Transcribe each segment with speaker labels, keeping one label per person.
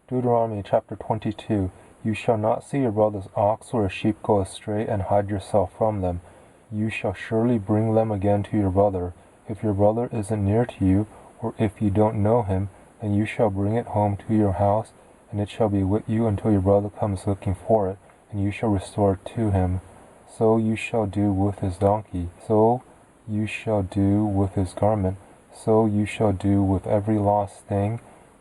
Speaker 1: Deuteronomy chapter 22. You shall not see your brother's ox or a sheep go astray and hide yourself from them. You shall surely bring them again to your brother. If your brother isn't near to you, or if you don't know him, then you shall bring it home to your house, and it shall be with you until your brother comes looking for it, and you shall restore it to him. So you shall do with his donkey, so you shall do with his garment, so you shall do with every lost thing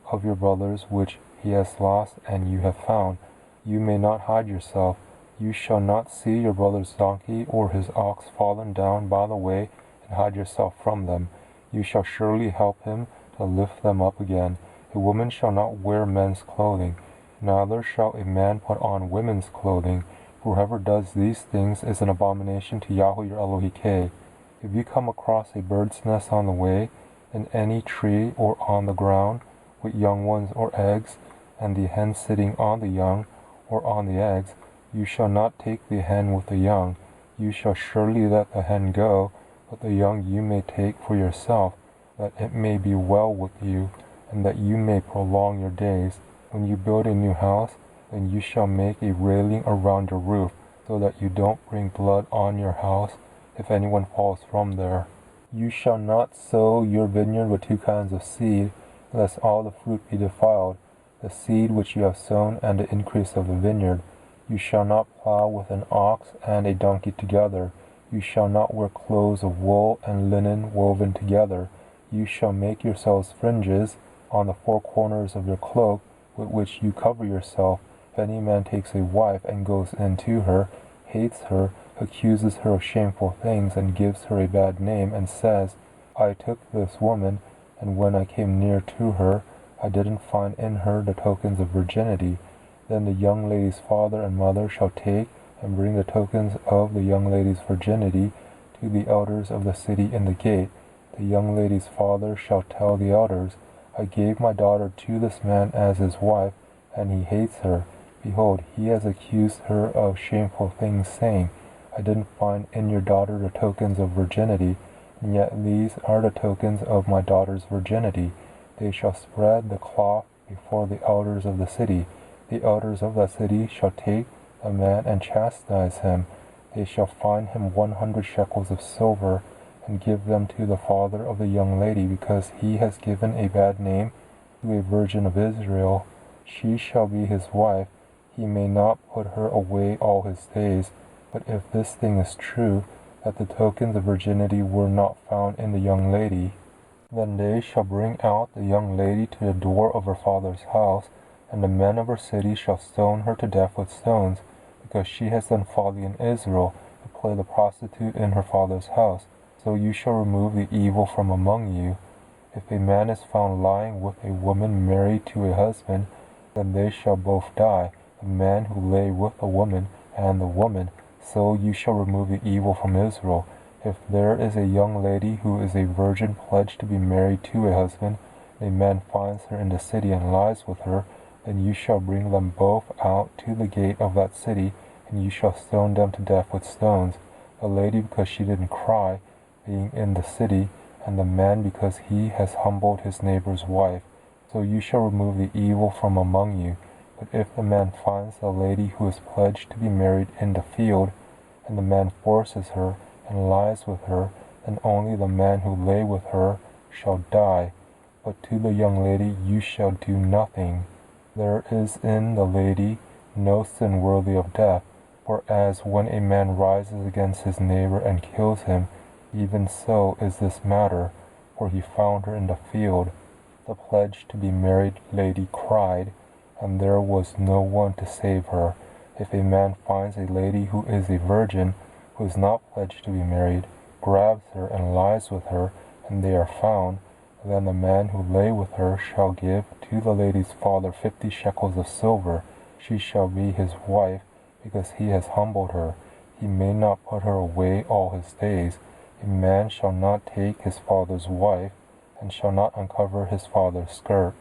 Speaker 1: of your brother's which he has lost and you have found. You may not hide yourself. You shall not see your brother's donkey or his ox fallen down by the way and hide yourself from them. You shall surely help him to lift them up again. A woman shall not wear men's clothing, neither shall a man put on women's clothing. Whoever does these things is an abomination to Yahweh your Elohim. If you come across a bird's nest on the way, in any tree or on the ground, with young ones or eggs, and the hen sitting on the young or on the eggs, you shall not take the hen with the young. You shall surely let the hen go, but the young you may take for yourself, that it may be well with you, and that you may prolong your days. When you build a new house, then you shall make a railing around your roof, so that you don't bring blood on your house if anyone falls from there. You shall not sow your vineyard with two kinds of seed, lest all the fruit be defiled, the seed which you have sown and the increase of the vineyard. You shall not plow with an ox and a donkey together. You shall not wear clothes of wool and linen woven together. You shall make yourselves fringes on the four corners of your cloak, with which you cover yourself. If any man takes a wife and goes in to her, hates her, accuses her of shameful things, and gives her a bad name, and says, I took this woman, and when I came near to her, I didn't find in her the tokens of virginity. Then the young lady's father and mother shall take and bring the tokens of the young lady's virginity to the elders of the city in the gate. The young lady's father shall tell the elders, I gave my daughter to this man as his wife, and he hates her. Behold, he has accused her of shameful things, saying, I didn't find in your daughter the tokens of virginity, and yet these are the tokens of my daughter's virginity. They shall spread the cloth before the elders of the city. The elders of that city shall take the man and chastise him. They shall fine him 100 shekels of silver, and give them to the father of the young lady, because he has given a bad name to a virgin of Israel. She shall be his wife. He may not put her away all his days. But if this thing is true, that the tokens of virginity were not found in the young lady, then they shall bring out the young lady to the door of her father's house, and the men of her city shall stone her to death with stones, because she has done folly in Israel, to play the prostitute in her father's house. So you shall remove the evil from among you. If a man is found lying with a woman married to a husband, then they shall both die, the man who lay with the woman and the woman. So you shall remove the evil from Israel. If there is a young lady who is a virgin pledged to be married to a husband, and a man finds her in the city and lies with her, then you shall bring them both out to the gate of that city, and you shall stone them to death with stones, the lady because she didn't cry, being in the city, and the man because he has humbled his neighbor's wife. So you shall remove the evil from among you. But if the man finds the lady who is pledged to be married in the field, and the man forces her and lies with her, then only the man who lay with her shall die. But to the young lady you shall do nothing. There is in the lady no sin worthy of death, for as when a man rises against his neighbor and kills him, even so is this matter, for he found her in the field. The pledged to be married lady cried, and there was no one to save her. If a man finds a lady who is a virgin, who is not pledged to be married, grabs her and lies with her, and they are found, then the man who lay with her shall give to the lady's father 50 shekels of silver. She shall be his wife, because he has humbled her. He may not put her away all his days. A man shall not take his father's wife, and shall not uncover his father's skirt.